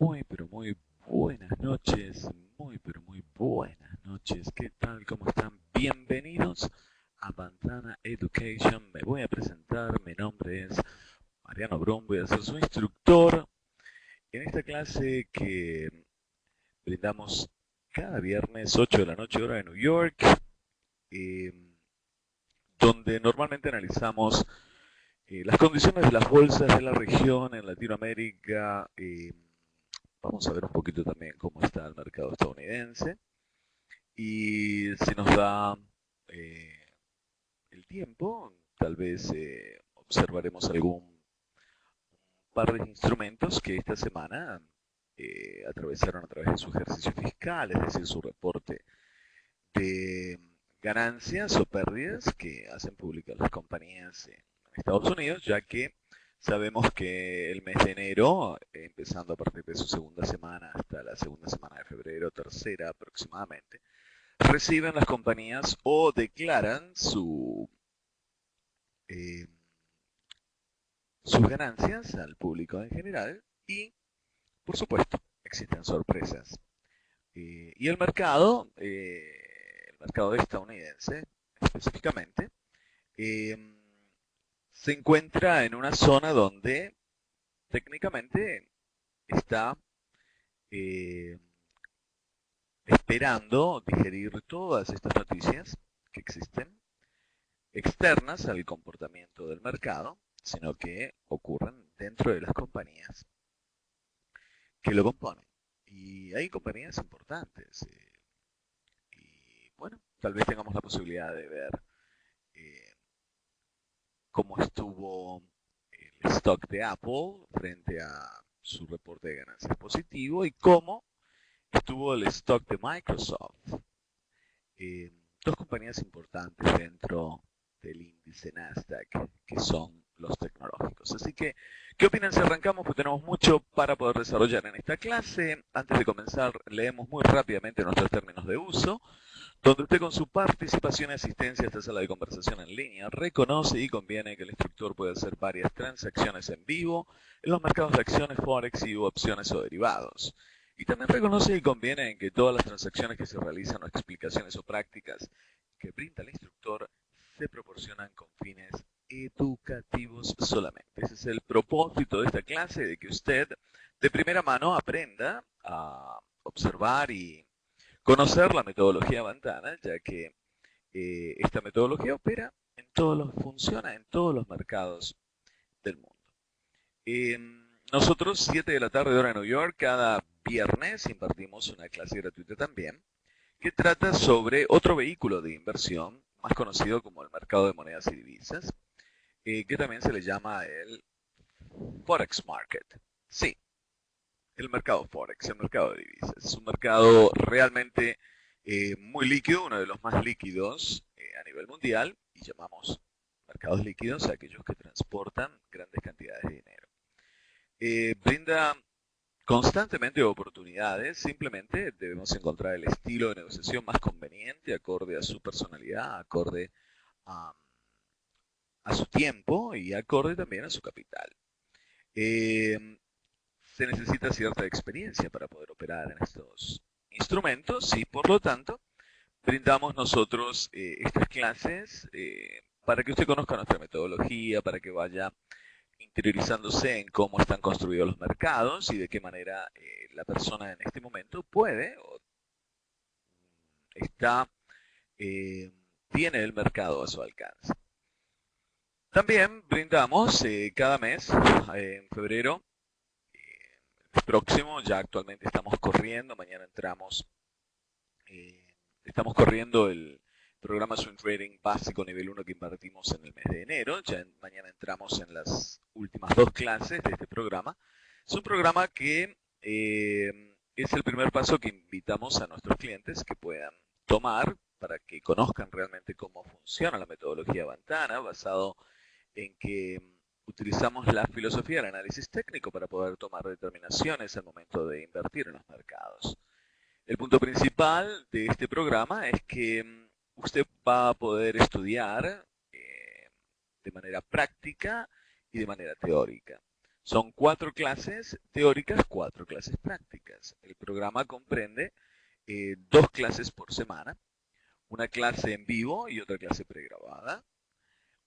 Muy, pero muy buenas noches, muy, pero muy buenas noches. ¿Qué tal? ¿Cómo están? Bienvenidos a Pantana Education. Me voy a presentar, mi nombre es Mariano Brum, voy a ser su instructor en esta clase que brindamos cada viernes 8 de la noche hora de New York, eh, donde normalmente analizamos las condiciones de las bolsas de la región en Latinoamérica. Vamos a ver un poquito también cómo está el mercado estadounidense y si nos da eh, el tiempo, tal vez observaremos algún par de instrumentos que esta semana atravesaron a través de su ejercicio fiscal, es decir, su reporte de ganancias o pérdidas que hacen públicas las compañías en Estados Unidos, ya que sabemos que el mes de enero, empezando a partir de su segunda semana hasta la segunda semana de febrero, tercera aproximadamente, reciben las compañías o declaran eh, sus ganancias al público en general y, por supuesto, existen sorpresas. Y el mercado estadounidense específicamente, eh, se encuentra en una zona donde técnicamente está eh, esperando digerir todas estas noticias que existen externas al comportamiento del mercado, sino que ocurren dentro de las compañías que lo componen. Y hay compañías importantes. Y bueno, tal vez tengamos la posibilidad de ver eh, cómo estuvo el stock de Apple frente a su reporte de ganancias positivo y cómo estuvo el stock de Microsoft. Eh, Dos compañías importantes dentro del índice Nasdaq, que son los tecnológicos. Así que, ¿qué opinan si arrancamos? Pues tenemos mucho para poder desarrollar en esta clase. Antes de comenzar, leemos muy rápidamente nuestros términos de uso, donde usted con su participación y asistencia a esta sala de conversación en línea reconoce y conviene que el instructor puede hacer varias transacciones en vivo en los mercados de acciones, forex y opciones o derivados. Y también reconoce y conviene en que todas las transacciones que se realizan o explicaciones o prácticas que brinda el instructor se proporcionan con fines educativos solamente. Ese es el propósito de esta clase, de que usted de primera mano aprenda a observar y conocer la metodología Ventana, ya que esta metodología opera funciona en todos los mercados del mundo. Nosotros, 7 de la tarde hora de New York, cada viernes impartimos una clase gratuita también, que trata sobre otro vehículo de inversión, más conocido como el mercado de monedas y divisas, que también se le llama el Forex Market. Sí, el mercado Forex, el mercado de divisas. Es un mercado realmente muy líquido, uno de los más líquidos a nivel mundial, y llamamos mercados líquidos a aquellos que transportan grandes cantidades de dinero. Brinda constantemente oportunidades, simplemente debemos encontrar el estilo de negociación más conveniente, acorde a su personalidad, acorde a, a su tiempo y acorde también a su capital. Eh, Se necesita cierta experiencia para poder operar en estos instrumentos y por lo tanto brindamos nosotros estas clases para que usted conozca nuestra metodología, para que vaya interiorizándose en cómo están construidos los mercados y de qué manera la persona en este momento puede o está, eh, tiene el mercado a su alcance. También brindamos cada mes, en febrero, próximo, ya actualmente estamos corriendo, mañana estamos corriendo el programa Swing Trading básico nivel 1 que impartimos en el mes de enero, ya mañana entramos en las últimas dos clases de este programa. Es un programa que es el primer paso que invitamos a nuestros clientes que puedan tomar para que conozcan realmente cómo funciona la metodología Ventana, basado en que utilizamos la filosofía del análisis técnico para poder tomar determinaciones al momento de invertir en los mercados. El punto principal de este programa es que usted va a poder estudiar de manera práctica y de manera teórica. Son 4 clases teóricas, 4 clases prácticas. El programa comprende 2 clases por semana, una clase en vivo y otra clase pregrabada.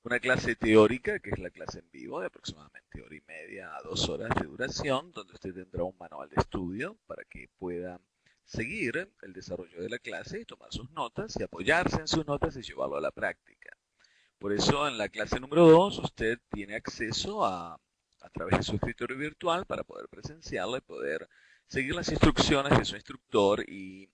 Una clase teórica, que es la clase en vivo, de aproximadamente hora y media a 2 horas de duración, donde usted tendrá un manual de estudio para que pueda seguir el desarrollo de la clase y tomar sus notas y apoyarse en sus notas y llevarlo a la práctica. Por eso en la clase número 2 usted tiene acceso a través de su escritorio virtual para poder presenciarla y poder seguir las instrucciones de su instructor y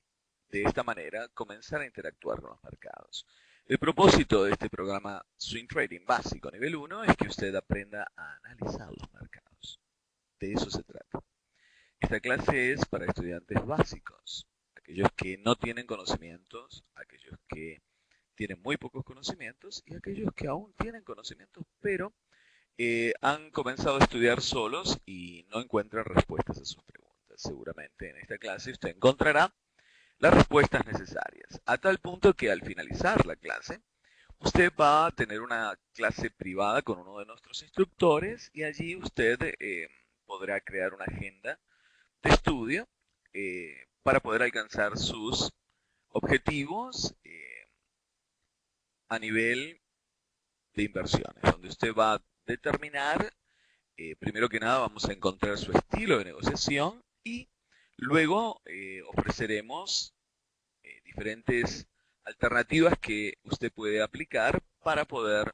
de esta manera comenzar a interactuar con los mercados. El propósito de este programa Swing Trading básico nivel 1 es que usted aprenda a analizar los mercados. De eso se trata. Esta clase es para estudiantes básicos, aquellos que no tienen conocimientos, aquellos que tienen muy pocos conocimientos y aquellos que aún tienen conocimientos, pero han comenzado a estudiar solos y no encuentran respuestas a sus preguntas. Seguramente en esta clase usted encontrará las respuestas necesarias, a tal punto que al finalizar la clase, usted va a tener una clase privada con uno de nuestros instructores y allí usted podrá crear una agenda de estudio para poder alcanzar sus objetivos a nivel de inversiones, donde usted va a determinar, primero que nada vamos a encontrar su estilo de negociación y luego ofreceremos diferentes alternativas que usted puede aplicar para poder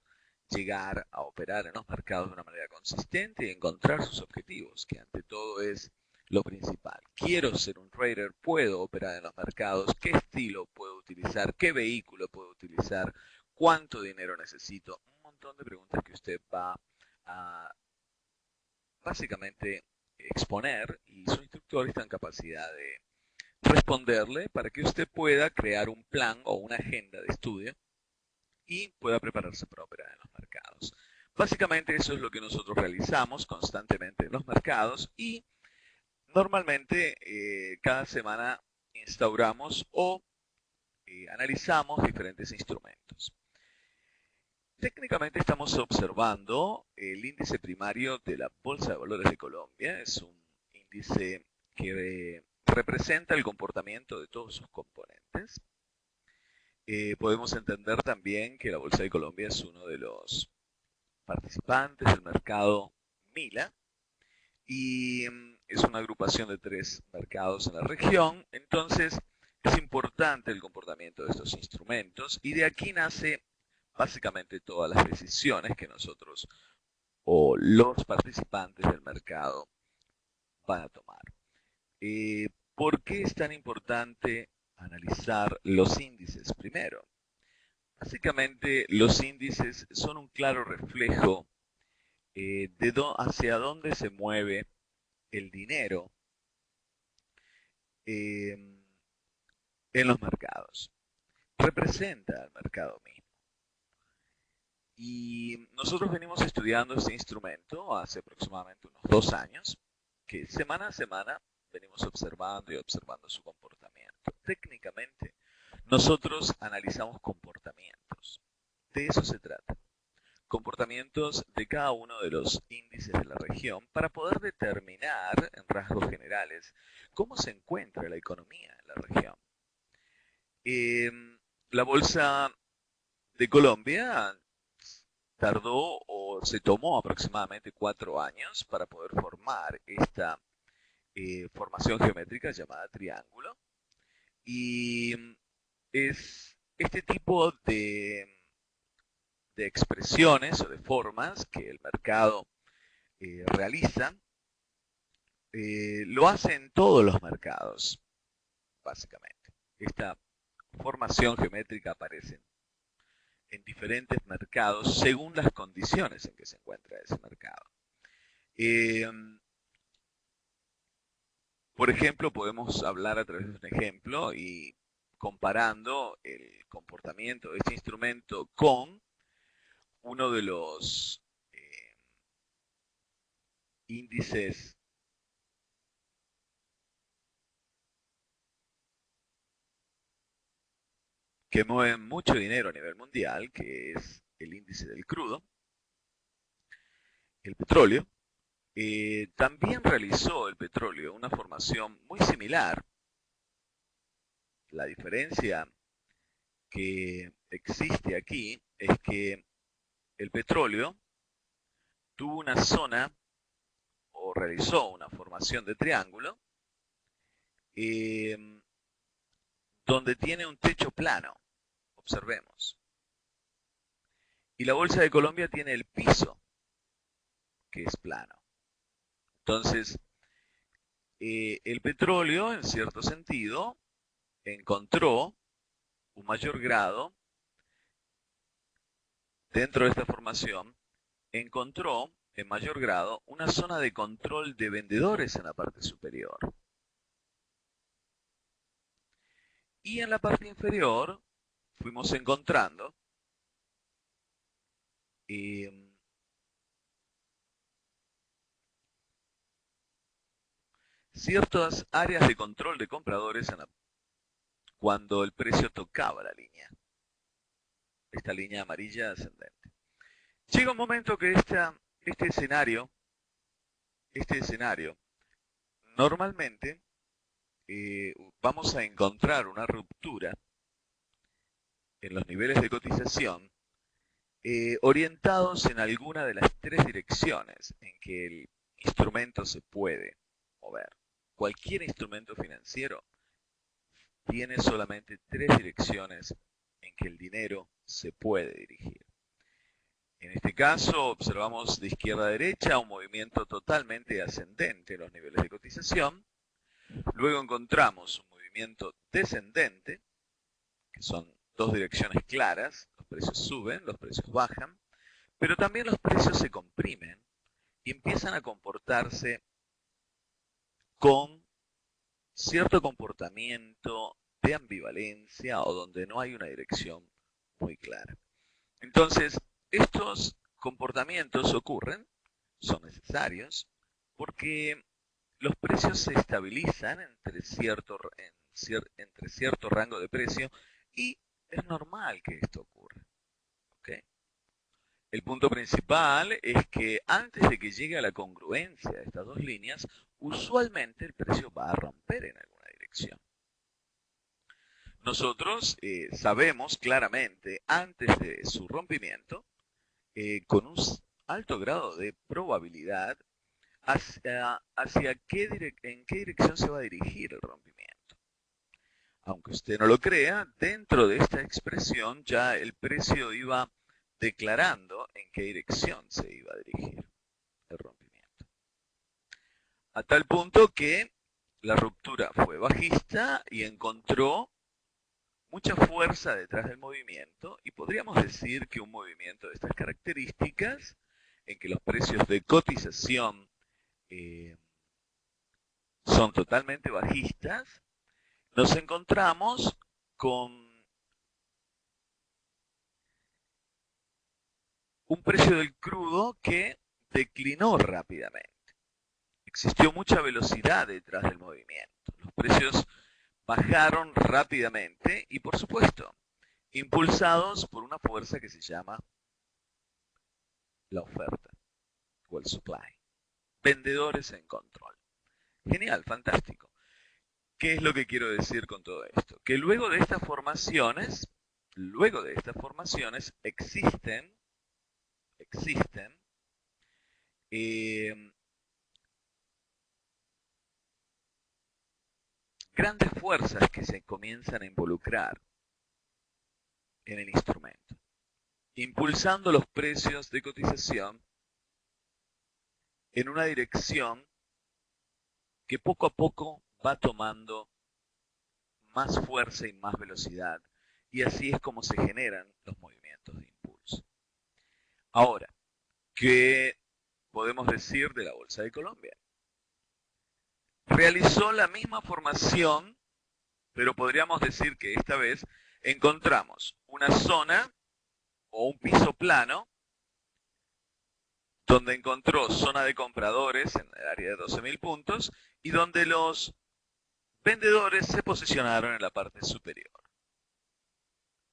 llegar a operar en los mercados de una manera consistente y encontrar sus objetivos, que ante todo es lo principal. Quiero ser un trader, puedo operar en los mercados, qué estilo puedo utilizar, qué vehículo puedo utilizar, cuánto dinero necesito, un montón de preguntas que usted va a básicamente exponer y su instructor está en capacidad de responderle para que usted pueda crear un plan o una agenda de estudio y pueda prepararse para operar en los mercados. Básicamente eso es lo que nosotros realizamos constantemente en los mercados y normalmente cada semana instauramos o analizamos diferentes instrumentos. Técnicamente estamos observando el índice primario de la Bolsa de Valores de Colombia. Es un índice que representa el comportamiento de todos sus componentes. Podemos entender también que la Bolsa de Colombia es uno de los participantes del mercado MILA y es una agrupación de 3 mercados en la región. Entonces es importante el comportamiento de estos instrumentos y de aquí nace básicamente todas las decisiones que nosotros o los participantes del mercado van a tomar. ¿Por qué es tan importante analizar los índices primero? Básicamente los índices son un claro reflejo hacia dónde se mueve el dinero en los mercados. Representa al mercado mismo. Y nosotros venimos estudiando este instrumento hace aproximadamente unos 2 años, que semana a semana venimos observando y observando su comportamiento. Técnicamente, nosotros analizamos comportamientos. De eso se trata. Comportamientos de cada uno de los índices de la región para poder determinar, en rasgos generales, cómo se encuentra la economía en la región. La Bolsa de Colombia tardó o se tomó aproximadamente 4 años para poder formar esta formación geométrica llamada triángulo. Y es este tipo de expresiones o de formas que el mercado realiza, lo hacen todos los mercados, básicamente. Esta formación geométrica aparece en diferentes mercados según las condiciones en que se encuentra ese mercado. Por ejemplo, podemos hablar a través de un ejemplo y comparando el comportamiento de este instrumento con uno de los índices que mueven mucho dinero a nivel mundial, que es el índice del crudo, el petróleo. También realizó el petróleo una formación muy similar. La diferencia que existe aquí es que el petróleo tuvo una zona o realizó una formación de triángulo eh, donde tiene un techo plano, observemos. Y la Bolsa de Colombia tiene el piso, que es plano. Entonces, el petróleo, en cierto sentido, encontró un mayor grado, dentro de esta formación, encontró en mayor grado una zona de control de vendedores en la parte superior. Y en la parte inferior fuimos encontrando ciertas áreas de control de compradores cuando el precio tocaba la línea, esta línea amarilla ascendente. Llega un momento que este escenario, normalmente vamos a encontrar una ruptura en los niveles de cotización orientados en alguna de las tres direcciones en que el instrumento se puede mover. Cualquier instrumento financiero tiene solamente tres direcciones en que el dinero se puede dirigir. En este caso observamos de izquierda a derecha un movimiento totalmente ascendente en los niveles de cotización. Luego encontramos un movimiento descendente, que son dos direcciones claras. Los precios suben, los precios bajan, pero también los precios se comprimen y empiezan a comportarse con cierto comportamiento de ambivalencia o donde no hay una dirección muy clara. Entonces, estos comportamientos ocurren, son necesarios, porque los precios se estabilizan entre cierto rango de precio y es normal que esto ocurra. ¿Okay? El punto principal es que antes de que llegue a la congruencia de estas dos líneas, usualmente el precio va a romper en alguna dirección. Nosotros sabemos claramente antes de su rompimiento, con un alto grado de probabilidad, en qué dirección se va a dirigir el rompimiento. Aunque usted no lo crea, dentro de esta expresión ya el precio iba declarando en qué dirección se iba a dirigir el rompimiento. A tal punto que la ruptura fue bajista y encontró mucha fuerza detrás del movimiento y podríamos decir que un movimiento de estas características, en que los precios de cotización son totalmente bajistas, nos encontramos con un precio del crudo que declinó rápidamente. Existió mucha velocidad detrás del movimiento. Los precios bajaron rápidamente y, por supuesto, impulsados por una fuerza que se llama la oferta o el supply. Vendedores en control. Genial, fantástico. ¿Qué es lo que quiero decir con todo esto? Que luego de estas formaciones existen grandes fuerzas que se comienzan a involucrar en el instrumento, impulsando los precios de cotización en una dirección que poco a poco va tomando más fuerza y más velocidad, y así es como se generan los movimientos de impulso. Ahora, ¿qué podemos decir de la Bolsa de Colombia? Realizó la misma formación, pero podríamos decir que esta vez encontramos una zona o un piso plano donde encontró zona de compradores en el área de 12.000 puntos y donde los vendedores se posicionaron en la parte superior.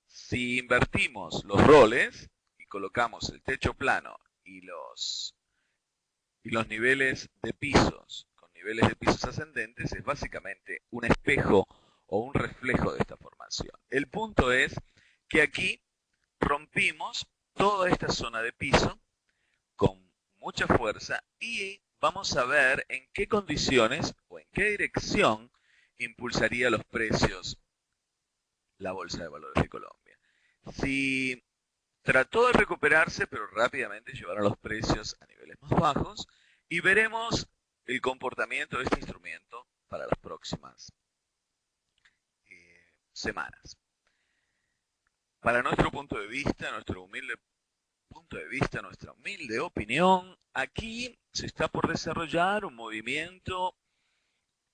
Si invertimos los roles y colocamos el techo plano y y los niveles de pisos con niveles de pisos ascendentes es básicamente un espejo o un reflejo de esta formación. El punto es que aquí rompimos toda esta zona de piso con mucha fuerza y vamos a ver en qué condiciones o en qué dirección impulsaría los precios la Bolsa de Valores de Colombia. Si trató de recuperarse, pero rápidamente llevaron los precios a niveles más bajos y veremos el comportamiento de este instrumento para las próximas semanas. Para nuestro punto de vista, nuestro humilde punto de vista, nuestra humilde opinión, aquí se está por desarrollar un movimiento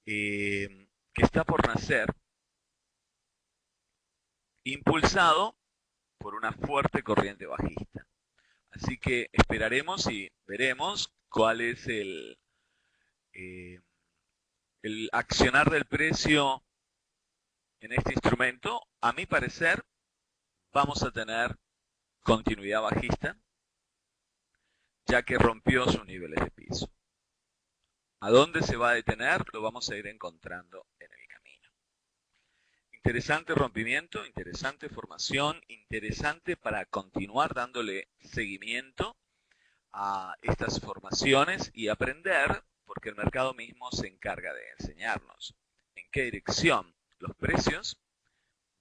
que está por nacer, impulsado por una fuerte corriente bajista. Así que esperaremos y veremos cuál es el accionar del precio en este instrumento. A mi parecer, vamos a tener continuidad bajista, ya que rompió sus niveles de piso. ¿A dónde se va a detener? Lo vamos a ir encontrando en el camino. Interesante rompimiento, interesante formación, interesante para continuar dándole seguimiento a estas formaciones y aprender, porque el mercado mismo se encarga de enseñarnos en qué dirección los precios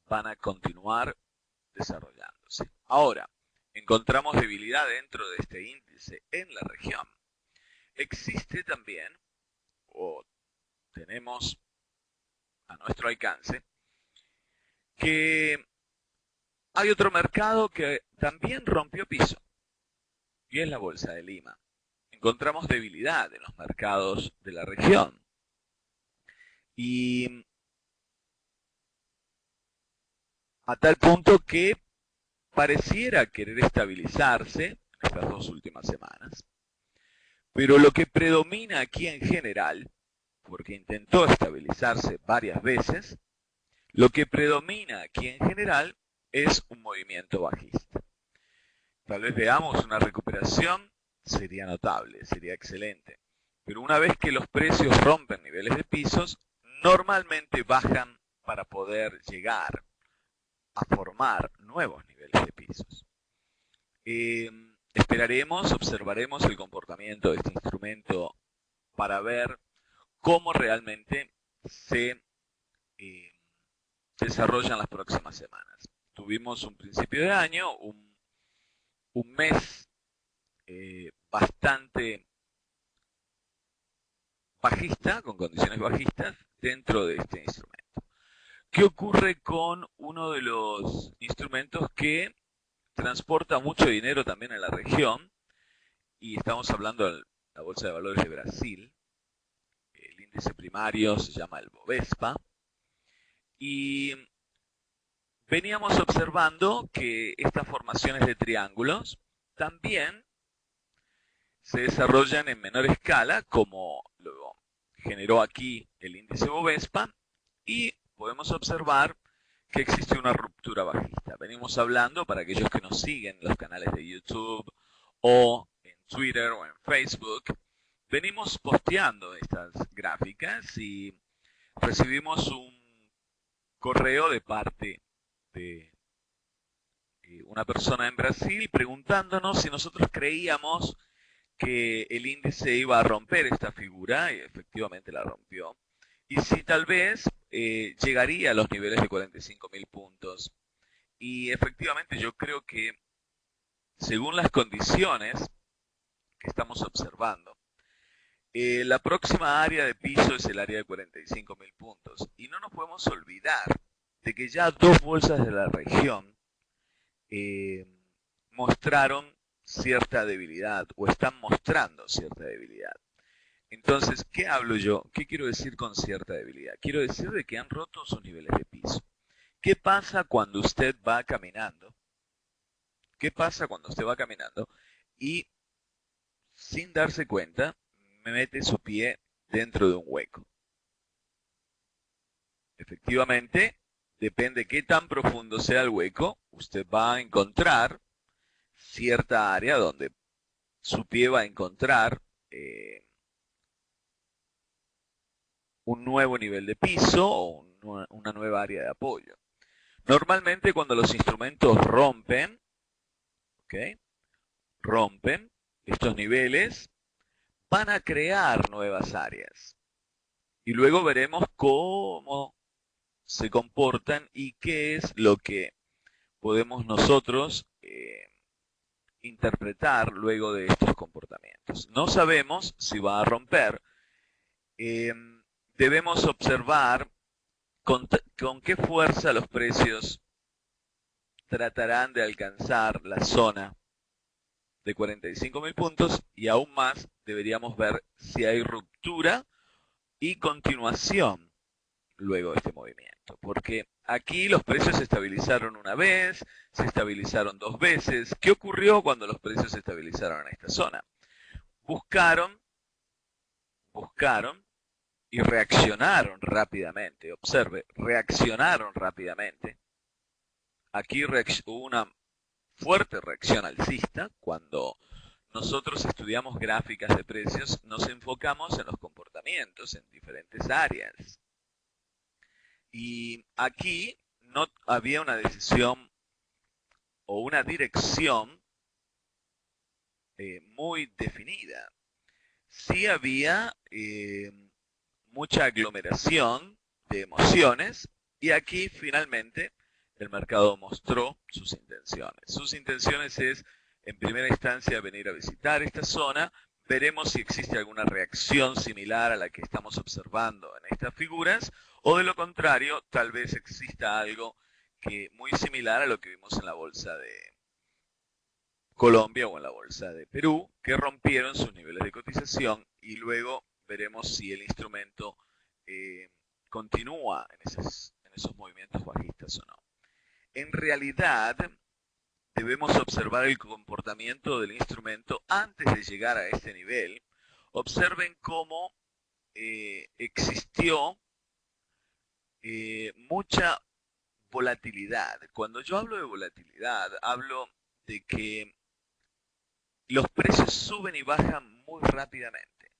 van a continuar desarrollándose. Ahora, encontramos debilidad dentro de este índice en la región. Existe también, o tenemos a nuestro alcance, que hay otro mercado que también rompió piso, y es la Bolsa de Lima. Encontramos debilidad en los mercados de la región. Y a tal punto que pareciera querer estabilizarse en estas dos últimas semanas. Pero lo que predomina aquí en general, porque intentó estabilizarse varias veces, lo que predomina aquí en general es un movimiento bajista. Tal vez veamos una recuperación, sería notable, sería excelente. Pero una vez que los precios rompen niveles de pisos, normalmente bajan para poder llegar a formar nuevos niveles de pisos. Esperaremos, observaremos el comportamiento de este instrumento para ver cómo realmente se desarrollan las próximas semanas. Tuvimos un principio de año, un mes bastante bajista, con condiciones bajistas, dentro de este instrumento. ¿Qué ocurre con uno de los instrumentos que transporta mucho dinero también en la región? Y estamos hablando de la Bolsa de Valores de Brasil. El índice primario se llama el Bovespa. Y veníamos observando que estas formaciones de triángulos también se desarrollan en menor escala, como lo generó aquí el índice Bovespa, y podemos observar que existe una ruptura bajista. Venimos hablando, para aquellos que nos siguen en los canales de YouTube o en Twitter o en Facebook, venimos posteando estas gráficas y recibimos un correo de parte de una persona en Brasil preguntándonos si nosotros creíamos que el índice iba a romper esta figura, y efectivamente la rompió, y si tal vez llegaría a los niveles de 45.000 puntos. Y efectivamente yo creo que, según las condiciones que estamos observando, la próxima área de piso es el área de 45.000 puntos. Y no nos podemos olvidar de que ya dos bolsas de la región mostraron cierta debilidad, o están mostrando cierta debilidad. Entonces, ¿qué hablo yo? ¿Qué quiero decir con cierta debilidad? Quiero decir de que han roto sus niveles de piso. ¿Qué pasa cuando usted va caminando? ¿Qué pasa cuando usted va caminando y, sin darse cuenta, mete su pie dentro de un hueco? Efectivamente, depende qué tan profundo sea el hueco, usted va a encontrar cierta área donde su pie va a encontrar un nuevo nivel de piso o una nueva área de apoyo. Normalmente cuando los instrumentos rompen, ¿ok? Rompen estos niveles, van a crear nuevas áreas. Y luego veremos cómo se comportan y qué es lo que podemos nosotros interpretar luego de estos comportamientos. No sabemos si va a romper. Debemos observar con qué fuerza los precios tratarán de alcanzar la zona de 45.000 puntos y aún más deberíamos ver si hay ruptura y continuación luego de este movimiento. Porque aquí los precios se estabilizaron una vez, se estabilizaron dos veces. ¿Qué ocurrió cuando los precios se estabilizaron en esta zona? Buscaron y reaccionaron rápidamente. Observe, reaccionaron rápidamente. Aquí hubo una fuerte reacción alcista. Cuando nosotros estudiamos gráficas de precios, nos enfocamos en los comportamientos en diferentes áreas. Y aquí no había una decisión o una dirección muy definida. Sí había mucha aglomeración de emociones y aquí finalmente el mercado mostró sus intenciones. Sus intenciones es, en primera instancia, venir a visitar esta zona. Veremos si existe alguna reacción similar a la que estamos observando en estas figuras, o de lo contrario, tal vez exista algo muy similar a lo que vimos en la bolsa de Colombia o en la bolsa de Perú, que rompieron sus niveles de cotización y luego veremos si el instrumento continúa en esos movimientos bajistas o no. En realidad, debemos observar el comportamiento del instrumento antes de llegar a este nivel. Observen cómo existió mucha volatilidad. Cuando yo hablo de volatilidad, hablo de que los precios suben y bajan muy rápidamente.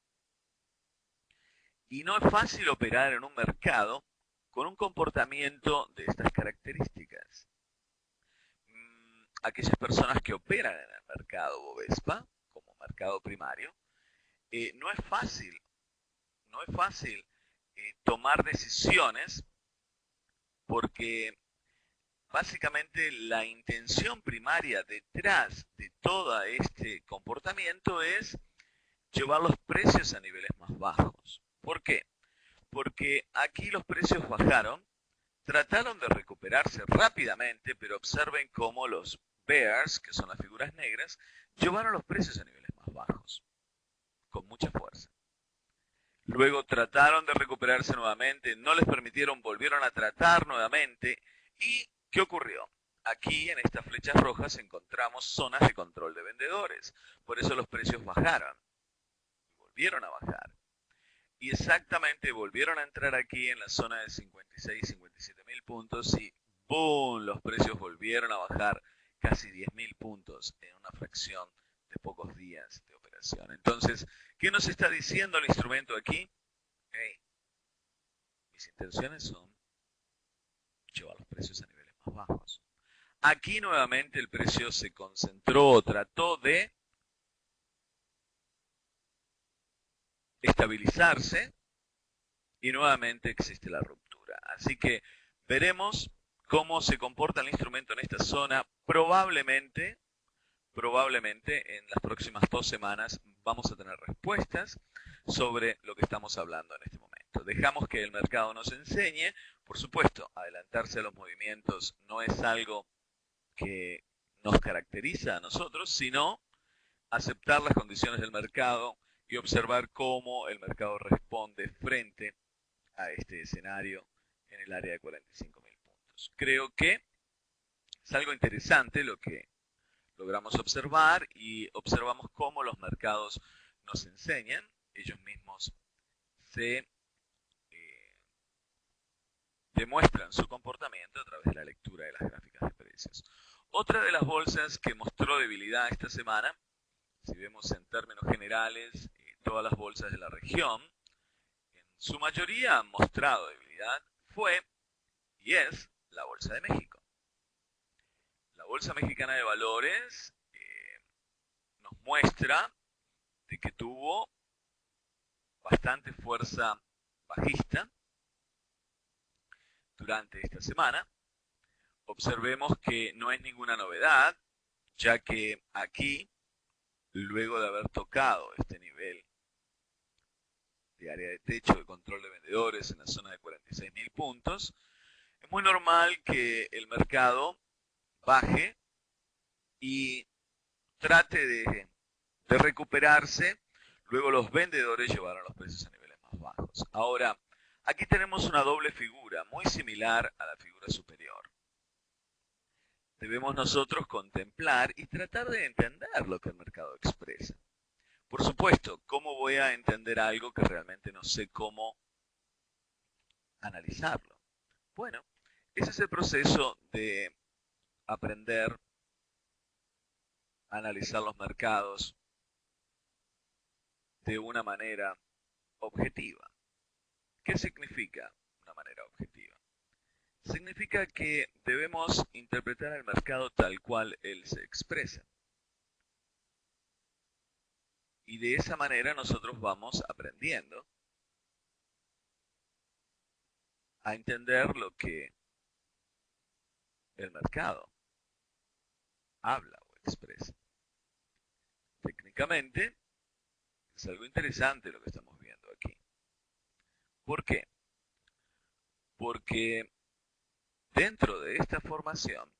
Y no es fácil operar en un mercado con un comportamiento de estas características. Aquellas personas que operan en el mercado Bovespa, como mercado primario, no es fácil tomar decisiones porque básicamente la intención primaria detrás de todo este comportamiento es llevar los precios a niveles más bajos. ¿Por qué? Porque aquí los precios bajaron, trataron de recuperarse rápidamente, pero observen cómo los bears, que son las figuras negras, llevaron los precios a niveles más bajos, con mucha fuerza. Luego trataron de recuperarse nuevamente, no les permitieron, volvieron a tratar nuevamente. ¿Y qué ocurrió? Aquí en estas flechas rojas encontramos zonas de control de vendedores. Por eso los precios bajaron. Volvieron a bajar. Y exactamente volvieron a entrar aquí en la zona de 56, 57 mil puntos y ¡boom! Los precios volvieron a bajar casi 10 mil puntos en una fracción de pocos días de operación. Entonces, ¿qué nos está diciendo el instrumento aquí? Hey, mis intenciones son llevar los precios a niveles más bajos. Aquí nuevamente el precio se concentró, trató de estabilizarse y nuevamente existe la ruptura. Así que veremos cómo se comporta el instrumento en esta zona. Probablemente en las próximas 2 semanas vamos a tener respuestas sobre lo que estamos hablando en este momento. Dejamos que el mercado nos enseñe. Por supuesto, adelantarse a los movimientos no es algo que nos caracteriza a nosotros, sino aceptar las condiciones del mercado y observar cómo el mercado responde frente a este escenario en el área de 45 mil puntos. Creo que es algo interesante lo que logramos observar y observamos cómo los mercados nos enseñan, ellos mismos se demuestran su comportamiento a través de la lectura de las gráficas de precios. Otra de las bolsas que mostró debilidad esta semana, si vemos en términos generales, todas las bolsas de la región, en su mayoría han mostrado debilidad, fue y es la Bolsa de México. La Bolsa Mexicana de Valores nos muestra de que tuvo bastante fuerza bajista durante esta semana. Observemos que no es ninguna novedad, ya que aquí, luego de haber tocado este nivel de área de techo de control de vendedores en la zona de 46.000 puntos, es muy normal que el mercado baje y trate de recuperarse. Luego los vendedores llevaron los precios a niveles más bajos. Ahora, aquí tenemos una doble figura, muy similar a la figura superior. Debemos nosotros contemplar y tratar de entender lo que el mercado expresa. Por supuesto, ¿cómo voy a entender algo que realmente no sé cómo analizarlo? Bueno, ese es el proceso de aprender a analizar los mercados de una manera objetiva. ¿Qué significa una manera objetiva? Significa que debemos interpretar el mercado tal cual él se expresa. Y de esa manera nosotros vamos aprendiendo a entender lo que el mercado habla o expresa. Técnicamente, es algo interesante lo que estamos viendo aquí. ¿Por qué? Porque dentro de esta formación,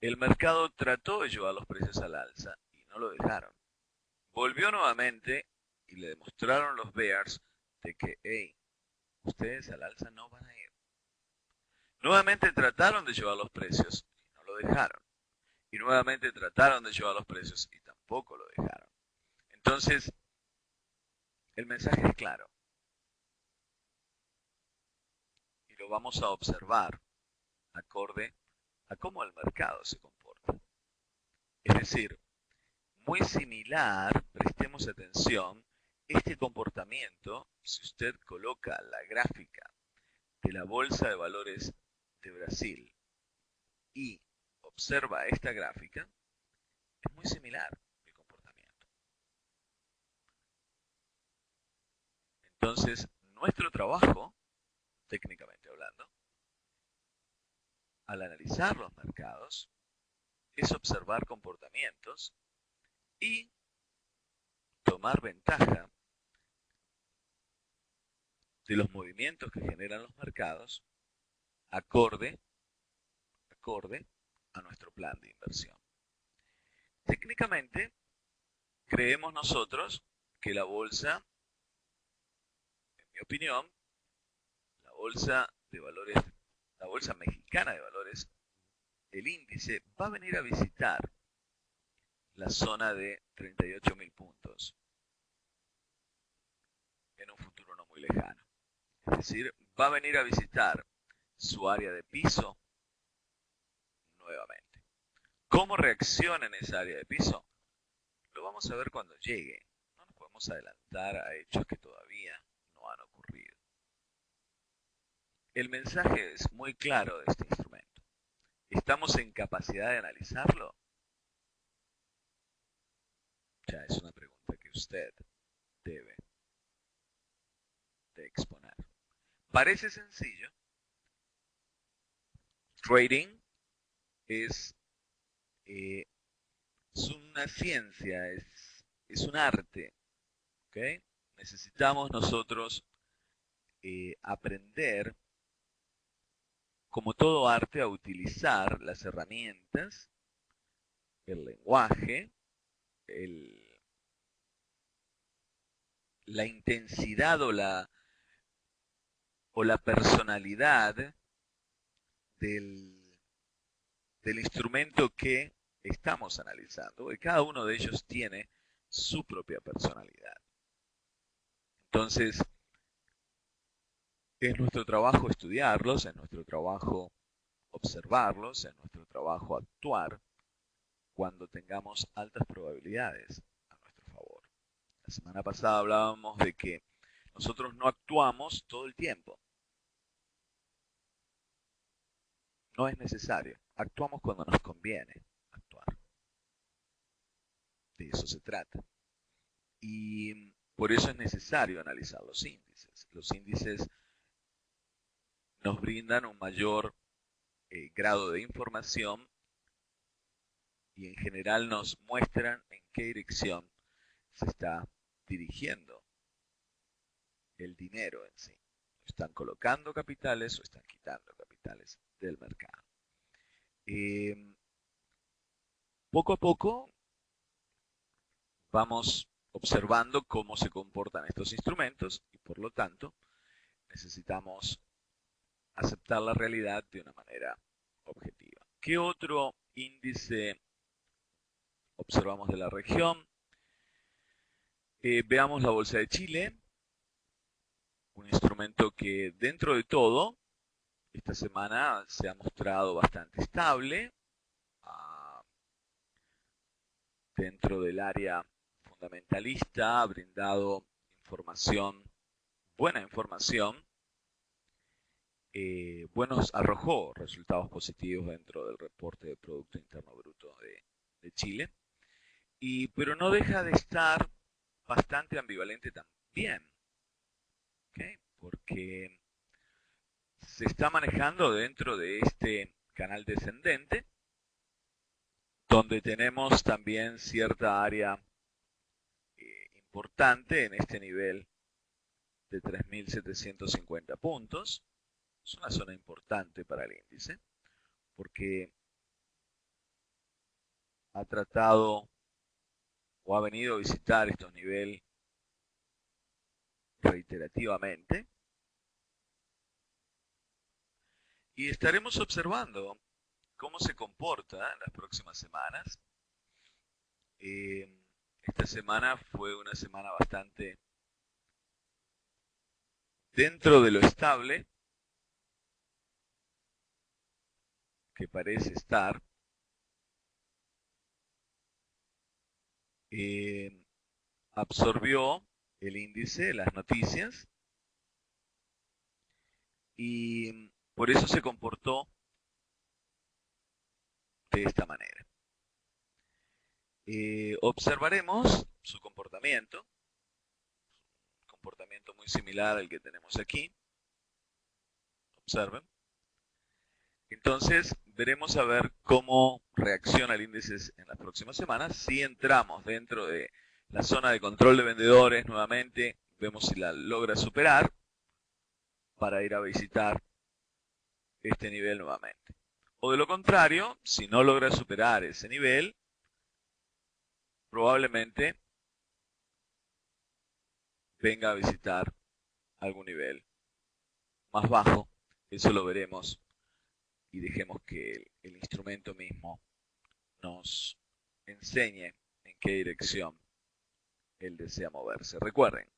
el mercado trató de llevar los precios al alza y no lo dejaron. Volvió nuevamente y le demostraron los bears de que, hey, ustedes al alza no van a ir. Nuevamente trataron de llevar los precios y no lo dejaron. Y nuevamente trataron de llevar los precios y tampoco lo dejaron. Entonces, el mensaje es claro. Y lo vamos a observar acorde a cómo el mercado se comporta. Es decir, muy similar, prestemos atención, este comportamiento, si usted coloca la gráfica de la Bolsa de Valores de Brasil y observa esta gráfica, es muy similar el comportamiento. Entonces, nuestro trabajo, técnicamente hablando, al analizar los mercados, es observar comportamientos y tomar ventaja de los movimientos que generan los mercados acorde a nuestro plan de inversión. Técnicamente, creemos nosotros que la bolsa, en mi opinión, la bolsa de valores, la bolsa mexicana de valores, el índice va a venir a visitar la zona de 38.000 puntos en un futuro no muy lejano. Es decir, va a venir a visitar su área de piso nuevamente. ¿Cómo reacciona en esa área de piso? Lo vamos a ver cuando llegue. No nos podemos adelantar a hechos que todavía no han ocurrido. El mensaje es muy claro de este instrumento. ¿Estamos en capacidad de analizarlo? Ya es una pregunta que usted debe de exponer. Parece sencillo. Trading es una ciencia, es un arte. ¿Okay? Necesitamos nosotros aprender, como todo arte, a utilizar las herramientas, el lenguaje, la intensidad o la personalidad del instrumento que estamos analizando. Y cada uno de ellos tiene su propia personalidad. Entonces, es nuestro trabajo estudiarlos, es nuestro trabajo observarlos, es nuestro trabajo actuar cuando tengamos altas probabilidades a nuestro favor. La semana pasada hablábamos de que nosotros no actuamos todo el tiempo. No es necesario. Actuamos cuando nos conviene actuar. De eso se trata. Y por eso es necesario analizar los índices. Los índices nos brindan un mayor grado de información y en general nos muestran en qué dirección se está dirigiendo el dinero en sí. ¿Están colocando capitales o están quitando capitales del mercado? Poco a poco vamos observando cómo se comportan estos instrumentos y por lo tanto necesitamos aceptar la realidad de una manera objetiva. ¿Qué otro índice observamos de la región? Veamos la Bolsa de Chile, un instrumento que dentro de todo esta semana se ha mostrado bastante estable dentro del área fundamentalista, ha brindado información, buena información, arrojó resultados positivos dentro del reporte de Producto Interno Bruto de Chile, pero no deja de estar bastante ambivalente también, ¿okay? Porque se está manejando dentro de este canal descendente, donde tenemos también cierta área importante en este nivel de 3.750 puntos. Es una zona importante para el índice, porque ha tratado o ha venido a visitar estos niveles reiterativamente. Y estaremos observando cómo se comporta en las próximas semanas. Esta semana fue una semana bastante dentro de lo estable que parece estar. Absorbió el índice, las noticias, y por eso se comportó de esta manera. Observaremos su comportamiento muy similar al que tenemos aquí. Observen. Entonces, veremos a ver cómo reacciona el índice en las próximas semanas. Si entramos dentro de la zona de control de vendedores nuevamente, vemos si la logra superar para ir a visitar este nivel nuevamente. O de lo contrario, si no logra superar ese nivel, probablemente venga a visitar algún nivel más bajo. Eso lo veremos y dejemos que el instrumento mismo nos enseñe en qué dirección él desea moverse. Recuerden,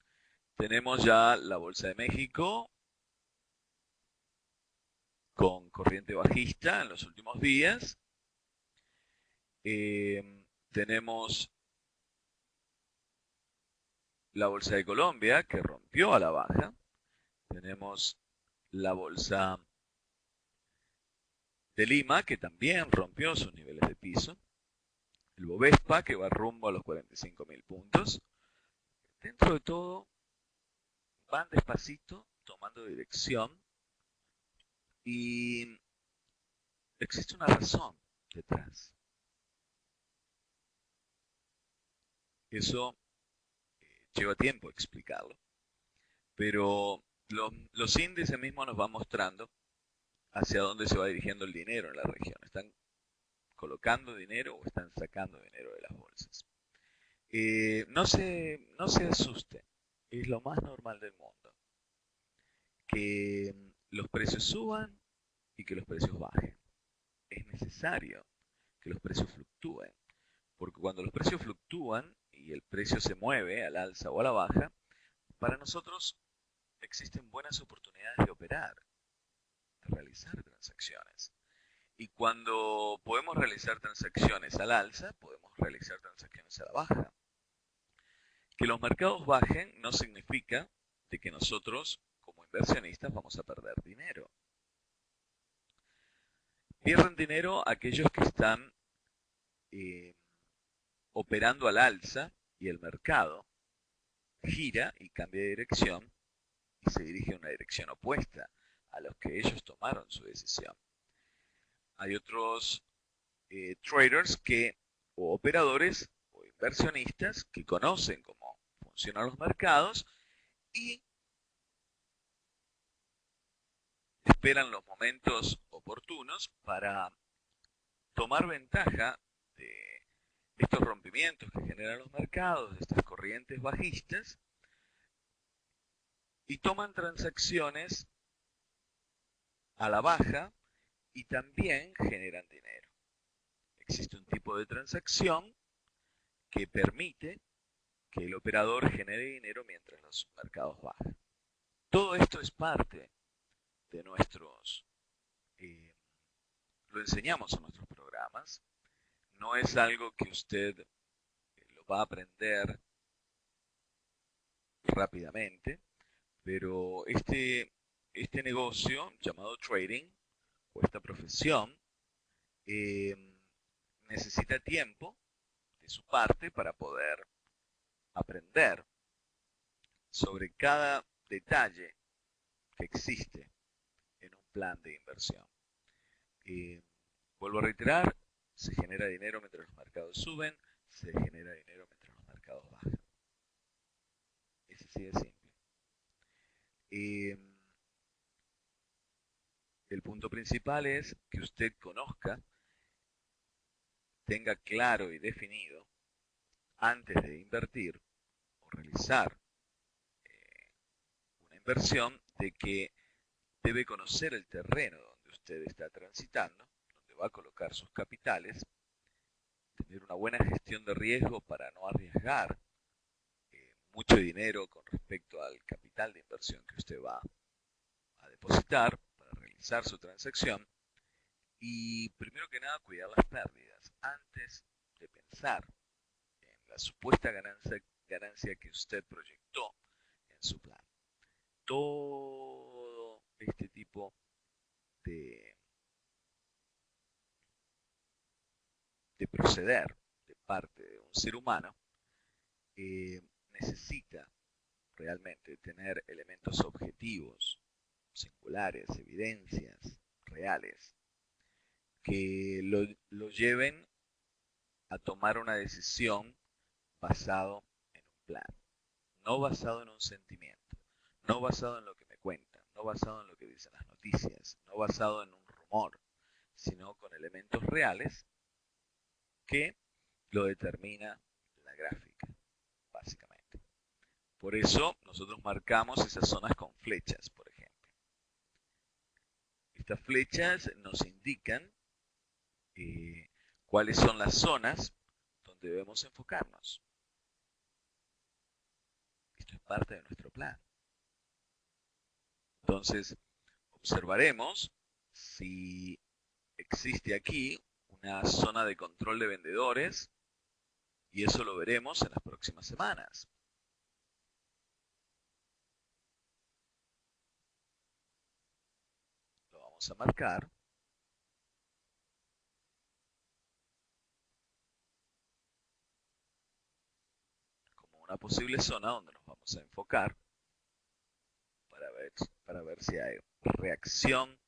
tenemos ya la Bolsa de México con corriente bajista en los últimos días. Tenemos la Bolsa de Colombia que rompió a la baja. Tenemos la Bolsa de Lima que también rompió sus niveles de piso. El Bovespa que va rumbo a los 45.000 puntos. Dentro de todo, van despacito, tomando dirección. Y existe una razón detrás. Eso lleva tiempo explicarlo. Pero los índices mismos nos van mostrando hacia dónde se va dirigiendo el dinero en la región. ¿Están colocando dinero o están sacando dinero de las bolsas? No se asusten. Es lo más normal del mundo. Que los precios suban y que los precios bajen. Es necesario que los precios fluctúen. Porque cuando los precios fluctúan y el precio se mueve al alza o a la baja, para nosotros existen buenas oportunidades de operar, de realizar transacciones. Y cuando podemos realizar transacciones al alza, podemos realizar transacciones a la baja. Que los mercados bajen no significa de que nosotros, como inversionistas, vamos a perder dinero. Pierden dinero aquellos que están eh, operando al alza y el mercado gira y cambia de dirección y se dirige en una dirección opuesta a los que ellos tomaron su decisión. Hay otros traders o operadores o inversionistas que conocen cómo funcionan los mercados y esperan los momentos oportunos para tomar ventaja de estos rompimientos que generan los mercados, de estas corrientes bajistas, y toman transacciones a la baja y también generan dinero. Existe un tipo de transacción que permite que el operador genere dinero mientras los mercados bajan. Todo esto es parte de lo enseñamos en nuestros programas. No es algo que usted lo va a aprender rápidamente, pero este negocio llamado trading o esta profesión eh, necesita tiempo de su parte para poder aprender sobre cada detalle que existe en un plan de inversión. Vuelvo a reiterar, se genera dinero mientras los mercados suben, se genera dinero mientras los mercados bajan. Es así de simple. El punto principal es que usted conozca, tenga claro y definido antes de invertir o realizar una inversión de que debe conocer el terreno donde usted está transitando, donde va a colocar sus capitales, tener una buena gestión de riesgo para no arriesgar mucho dinero con respecto al capital de inversión que usted va a depositar para realizar su transacción. Y primero que nada, cuidar las pérdidas antes de pensar en la supuesta ganancia que usted proyectó en su plan. Todo este tipo de proceder de parte de un ser humano necesita realmente tener elementos objetivos, singulares, evidencias reales, que lo lleven a tomar una decisión basado en un plan, no basado en un sentimiento, no basado en lo que me cuentan, no basado en lo que dicen las noticias, no basado en un rumor, sino con elementos reales que lo determina la gráfica, básicamente. Por eso nosotros marcamos esas zonas con flechas, por ejemplo. Estas flechas nos indican cuáles son las zonas donde debemos enfocarnos. Esto es parte de nuestro plan. Entonces, observaremos si existe aquí una zona de control de vendedores y eso lo veremos en las próximas semanas. Lo vamos a marcar. Como una posible zona donde nos vamos a enfocar para ver si hay reacción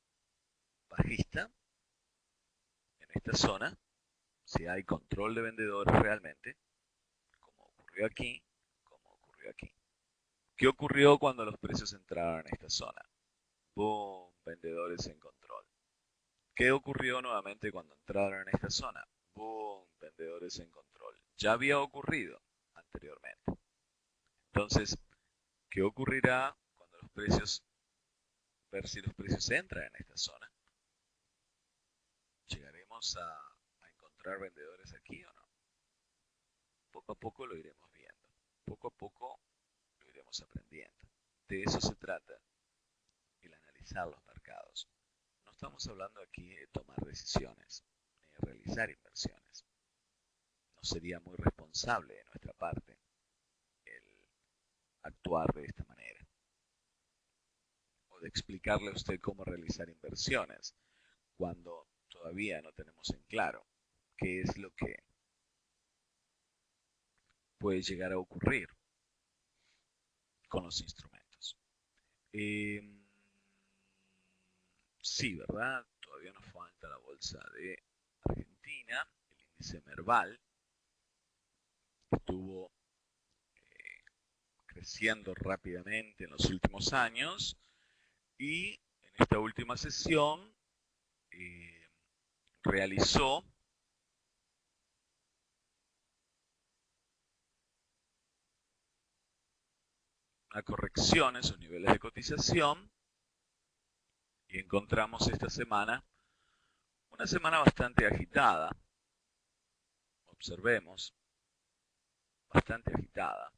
bajista en esta zona, si hay control de vendedores realmente, como ocurrió aquí, como ocurrió aquí. ¿Qué ocurrió cuando los precios entraron en esta zona? Boom, vendedores en control. ¿Qué ocurrió nuevamente cuando entraron en esta zona? Boom, vendedores en control. Ya había ocurrido anteriormente. Entonces, ¿qué ocurrirá cuando los precios, ver si los precios entran en esta zona? ¿Llegaremos a encontrar vendedores aquí o no? Poco a poco lo iremos viendo. Poco a poco lo iremos aprendiendo. De eso se trata el analizar los mercados. No estamos hablando aquí de tomar decisiones, de realizar inversiones. No sería muy responsable de nuestra parte el actuar de esta manera o de explicarle a usted cómo realizar inversiones cuando todavía no tenemos en claro qué es lo que puede llegar a ocurrir con los instrumentos. Sí, ¿verdad? Todavía nos falta la bolsa de Argentina, el índice Merval estuvo creciendo rápidamente en los últimos años y en esta última sesión realizó una corrección en sus niveles de cotización y encontramos esta semana una semana bastante agitada. Observemos, bastante agitada.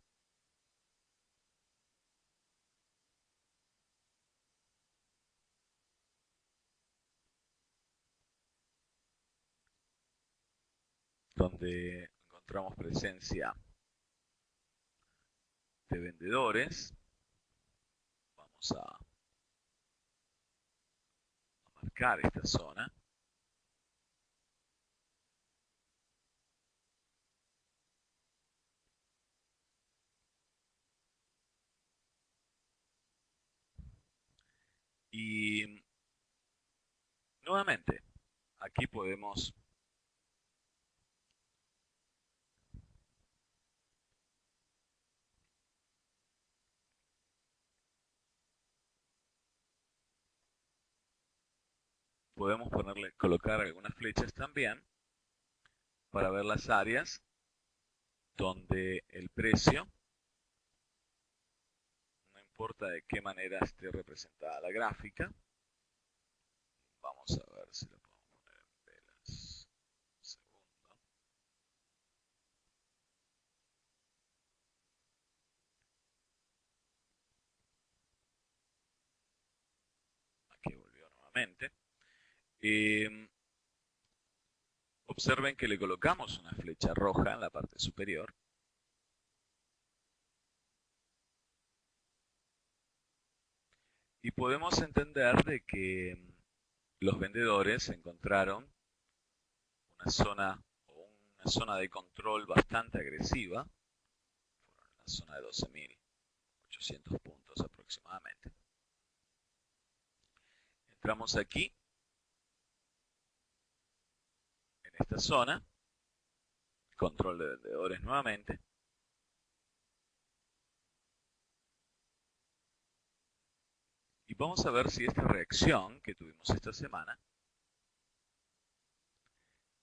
Donde encontramos presencia de vendedores. Vamos a marcar esta zona. Y nuevamente, aquí podemos colocar algunas flechas también para ver las áreas donde el precio, no importa de qué manera esté representada la gráfica, vamos a ver si lo podemos poner en velas. Un segundo. Aquí volvió nuevamente. Observen que le colocamos una flecha roja en la parte superior. Y podemos entender de que los vendedores encontraron una zona de control bastante agresiva, en la zona de 12.800 puntos aproximadamente. Entramos aquí, en esta zona, control de vendedores nuevamente. Y vamos a ver si esta reacción que tuvimos esta semana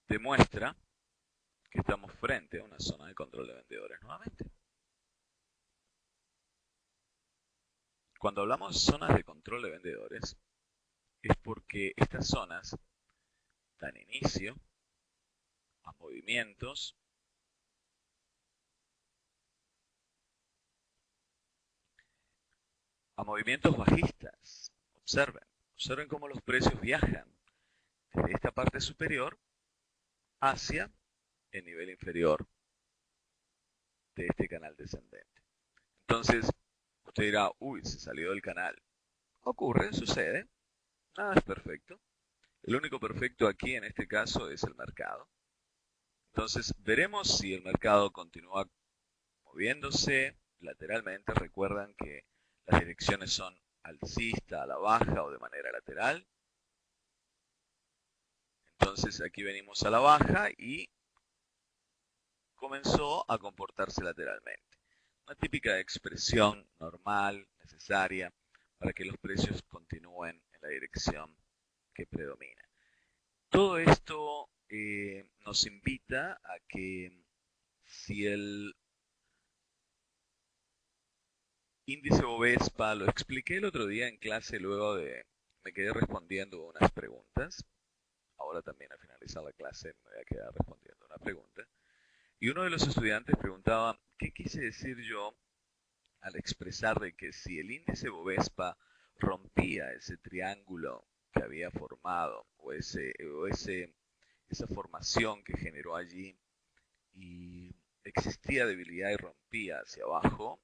demuestra que estamos frente a una zona de control de vendedores nuevamente. Cuando hablamos de zonas de control de vendedores, es porque estas zonas dan inicio a movimientos bajistas. Observen cómo los precios viajan desde esta parte superior hacia el nivel inferior de este canal descendente. Entonces, usted dirá, uy, se salió del canal. Ocurre, sucede, nada es perfecto. El único perfecto aquí en este caso es el mercado. Entonces, veremos si el mercado continúa moviéndose lateralmente. Recuerdan que las direcciones son alcista, a la baja o de manera lateral. Entonces aquí venimos a la baja y comenzó a comportarse lateralmente. Una típica expresión normal, necesaria, para que los precios continúen en la dirección que predomina. Todo esto nos invita a que si el índice Bovespa, lo expliqué el otro día en clase, luego de me quedé respondiendo unas preguntas. Ahora también al finalizar la clase me voy a quedar respondiendo una pregunta. Y uno de los estudiantes preguntaba, ¿qué quise decir yo al expresar de que si el índice Bovespa rompía ese triángulo que había formado, o esa formación que generó allí, y existía debilidad y rompía hacia abajo,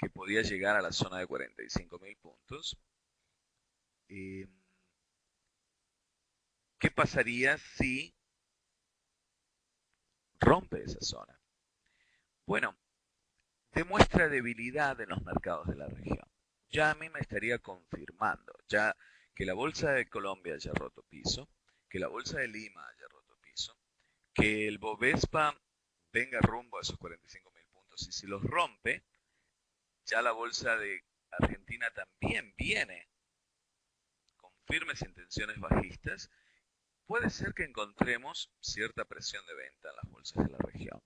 que podía llegar a la zona de 45.000 puntos. ¿Qué pasaría si rompe esa zona? Bueno, demuestra debilidad en los mercados de la región. Ya a mí me estaría confirmando, ya que la bolsa de Colombia haya roto piso, que la bolsa de Lima haya roto piso, que el Bovespa venga rumbo a esos 45.000 puntos, y si los rompe, ya la bolsa de Argentina también viene con firmes intenciones bajistas. Puede ser que encontremos cierta presión de venta en las bolsas de la región.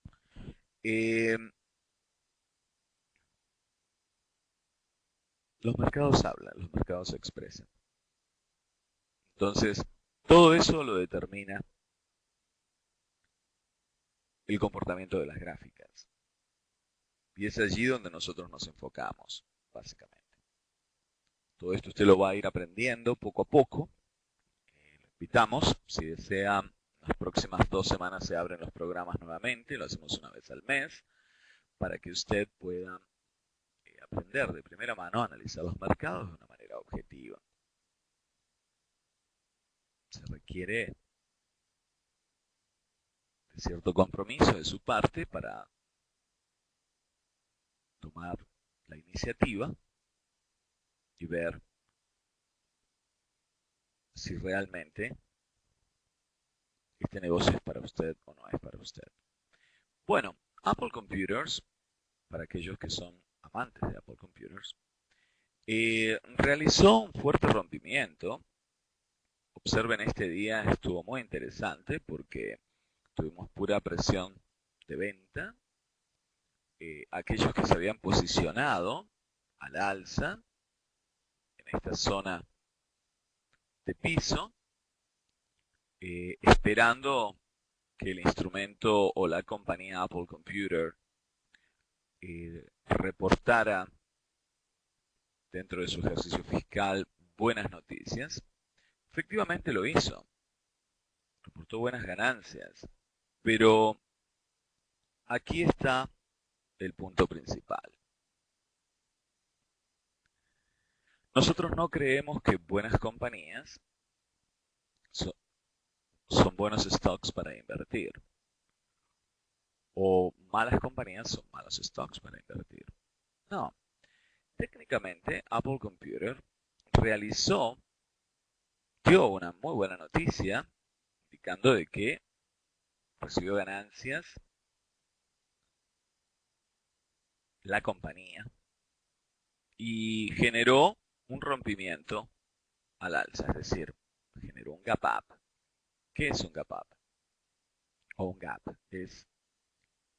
Los mercados hablan, los mercados se expresan. Entonces, todo eso lo determina el comportamiento de las gráficas. Y es allí donde nosotros nos enfocamos, básicamente. Todo esto usted lo va a ir aprendiendo poco a poco. Lo invitamos, si desean, las próximas 2 semanas se abren los programas nuevamente, lo hacemos una vez al mes, para que usted pueda aprender de primera mano a analizar los mercados de una manera objetiva. Se requiere de cierto compromiso de su parte para tomar la iniciativa y ver si realmente este negocio es para usted o no es para usted. Bueno, Apple Computers, para aquellos que son amantes de Apple Computers, realizó un fuerte rompimiento. Observen, este día estuvo muy interesante porque tuvimos pura presión de venta. Aquellos que se habían posicionado al alza en esta zona de piso, esperando que el instrumento o la compañía Apple Computer reportara dentro de su ejercicio fiscal buenas noticias. Efectivamente lo hizo, reportó buenas ganancias, pero aquí está el punto principal. Nosotros no creemos que buenas compañías son buenos stocks para invertir, o malas compañías son malos stocks para invertir. No, técnicamente Apple Computer dio una muy buena noticia, indicando de que recibió ganancias la compañía y generó un rompimiento al alza, es decir, generó un gap up. ¿Qué es un gap up? O un gap es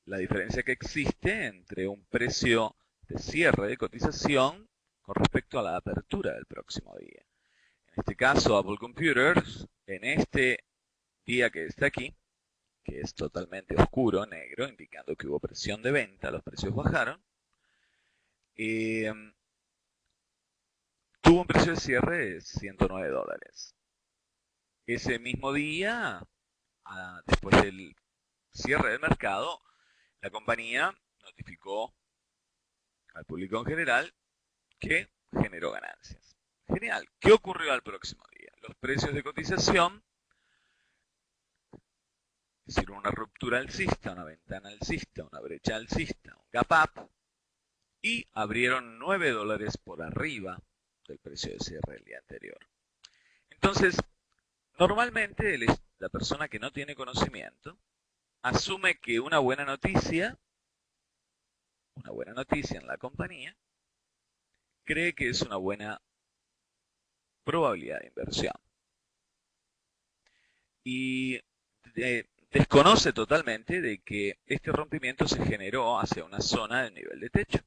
la diferencia que existe entre un precio de cierre de cotización con respecto a la apertura del próximo día. En este caso, Apple Computers, en este día que está aquí, que es totalmente oscuro, negro, indicando que hubo presión de venta, los precios bajaron, tuvo un precio de cierre de $109. Ese mismo día, después del cierre del mercado, la compañía notificó al público en general que generó ganancias. Genial. ¿Qué ocurrió al próximo día? Los precios de cotización hicieron una ruptura alcista, una ventana alcista, una brecha alcista, un gap up, y abrieron $9 por arriba del precio de cierre del día anterior. Entonces, normalmente la persona que no tiene conocimiento asume que una buena noticia en la compañía, cree que es una buena probabilidad de inversión. Y desconoce totalmente de que este rompimiento se generó hacia una zona del nivel de techo.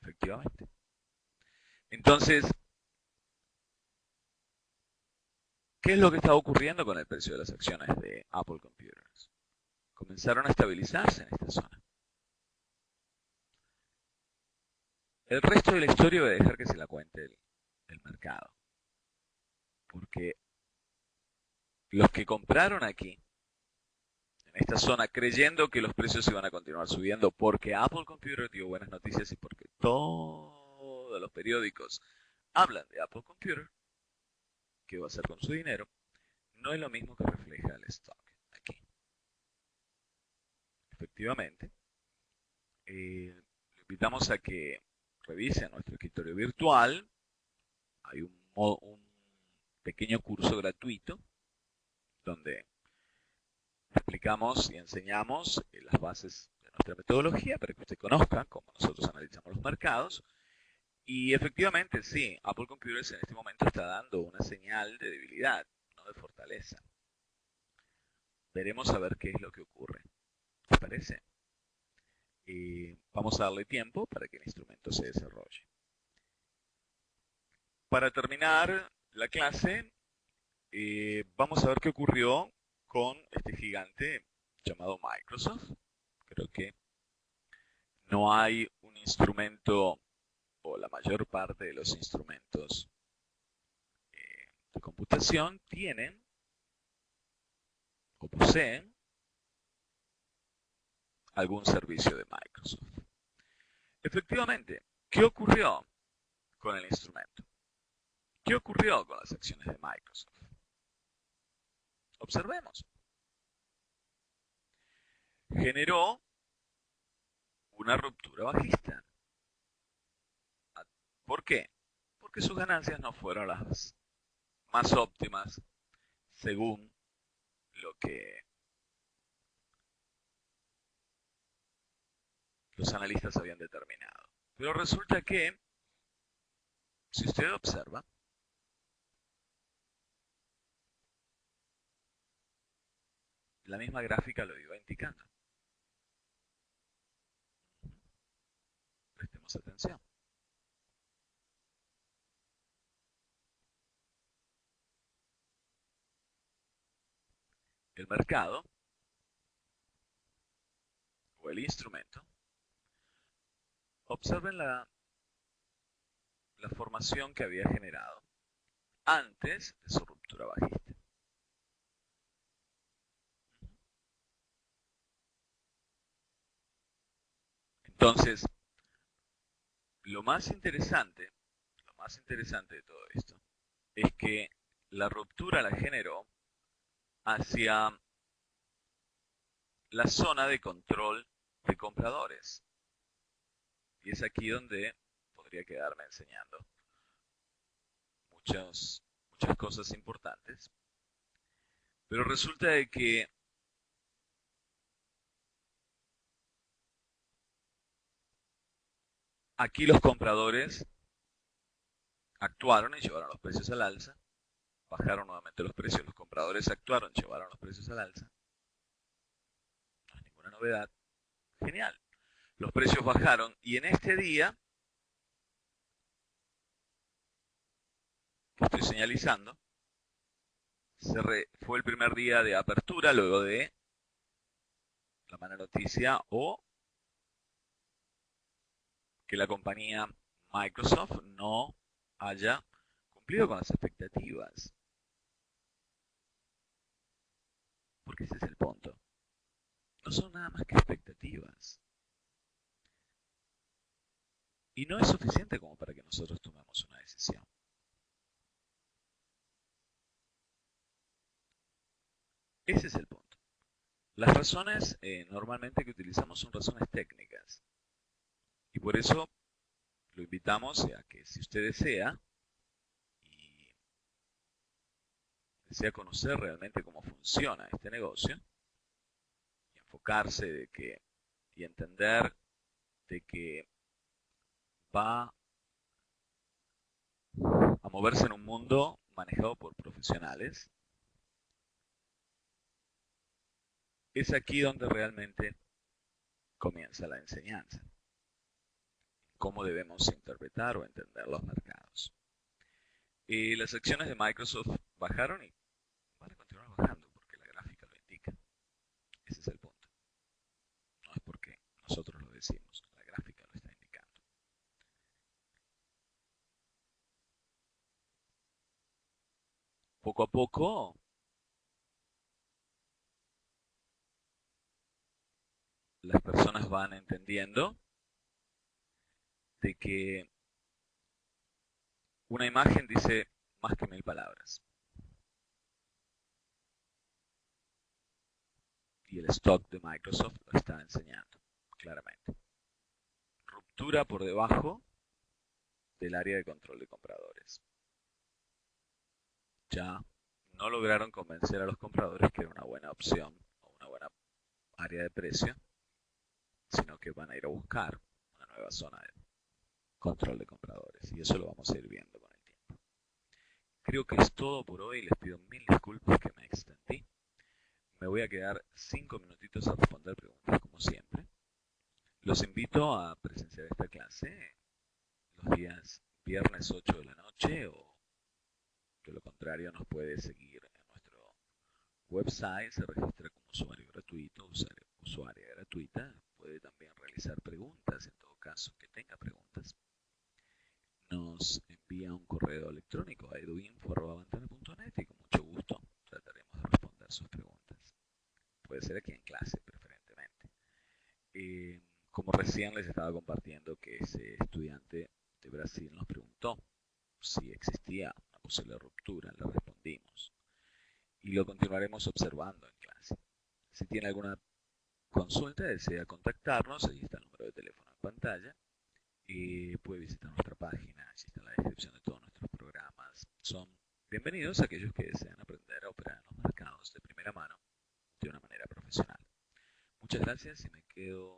Efectivamente. Entonces, ¿qué es lo que está ocurriendo con el precio de las acciones de Apple Computers? Comenzaron a estabilizarse en esta zona. El resto de la historia voy a dejar que se la cuente el mercado. Porque los que compraron aquí, en esta zona, creyendo que los precios iban a continuar subiendo porque Apple Computer dio buenas noticias y porque todos los periódicos hablan de Apple Computer, ¿qué va a hacer con su dinero? No es lo mismo que refleja el stock aquí. Efectivamente, le invitamos a que revise nuestro escritorio virtual. Hay un pequeño curso gratuito donde explicamos y enseñamos las bases de nuestra metodología para que usted conozca cómo nosotros analizamos los mercados. Y efectivamente, sí, Apple Computers en este momento está dando una señal de debilidad, no de fortaleza. Veremos a ver qué es lo que ocurre. ¿Les parece? Vamos a darle tiempo para que el instrumento se desarrolle. Para terminar la clase, vamos a ver qué ocurrió con este gigante llamado Microsoft. Creo que no hay un instrumento, o la mayor parte de los instrumentos de computación tienen o poseen algún servicio de Microsoft. Efectivamente, ¿qué ocurrió con el instrumento? ¿Qué ocurrió con las acciones de Microsoft? Observemos. Generó una ruptura bajista. ¿Por qué? Porque sus ganancias no fueron las más óptimas según lo que los analistas habían determinado. Pero resulta que, si usted observa, la misma gráfica lo iba indicando. Prestemos atención. El mercado, o el instrumento, observen la formación que había generado antes de su ruptura bajista. Entonces, lo más interesante de todo esto es que la ruptura la generó hacia la zona de control de compradores. Y es aquí donde podría quedarme enseñando muchas cosas importantes. Pero resulta de que aquí los compradores actuaron y llevaron los precios al alza. Bajaron nuevamente los precios. Los compradores actuaron, llevaron los precios al alza. No es ninguna novedad. Genial. Los precios bajaron y en este día que estoy señalizando, fue el primer día de apertura luego de la mala noticia o que la compañía Microsoft no haya cumplido con las expectativas. Porque ese es el punto. No son nada más que expectativas. Y no es suficiente como para que nosotros tomemos una decisión. Ese es el punto. Las razones normalmente que utilizamos son razones técnicas. Y por eso lo invitamos a que si usted desea y desea conocer realmente cómo funciona este negocio y enfocarse y entender de que va a moverse en un mundo manejado por profesionales, es aquí donde realmente comienza la enseñanza. Cómo debemos interpretar o entender los mercados. Las acciones de Microsoft bajaron y van a continuar bajando porque la gráfica lo indica. Ese es el punto. No es porque nosotros lo decimos, la gráfica lo está indicando. poco a poco las personas van entendiendo de que una imagen dice más que 1000 palabras. Y el stock de Microsoft lo está enseñando claramente. Ruptura por debajo del área de control de compradores. Ya no lograron convencer a los compradores que era una buena opción o una buena área de precio, sino que van a ir a buscar una nueva zona de control de compradores. Y eso lo vamos a ir viendo con el tiempo. Creo que es todo por hoy. Les pido mil disculpas que me extendí. Me voy a quedar 5 minutitos a responder preguntas como siempre. Los invito a presenciar esta clase los días viernes 8 de la noche o de lo contrario nos puede seguir en nuestro website, se registra como usuario gratuito, usuaria gratuita, puede también realizar preguntas en todo caso que tenga preguntas. Nos envía un correo electrónico a eduinfo@ventana.net y con mucho gusto trataremos de responder sus preguntas. Puede ser aquí en clase preferentemente. Como recién les estaba compartiendo que ese estudiante de Brasil nos preguntó si existía una posible ruptura, le respondimos y lo continuaremos observando en clase. Si tiene alguna consulta, desea contactarnos, allí está el número de teléfono en pantalla. Puede visitar nuestra página, allí está la descripción de todos nuestros programas. Son bienvenidos aquellos que desean aprender a operar en los mercados de primera mano de una manera profesional. Muchas gracias y me quedo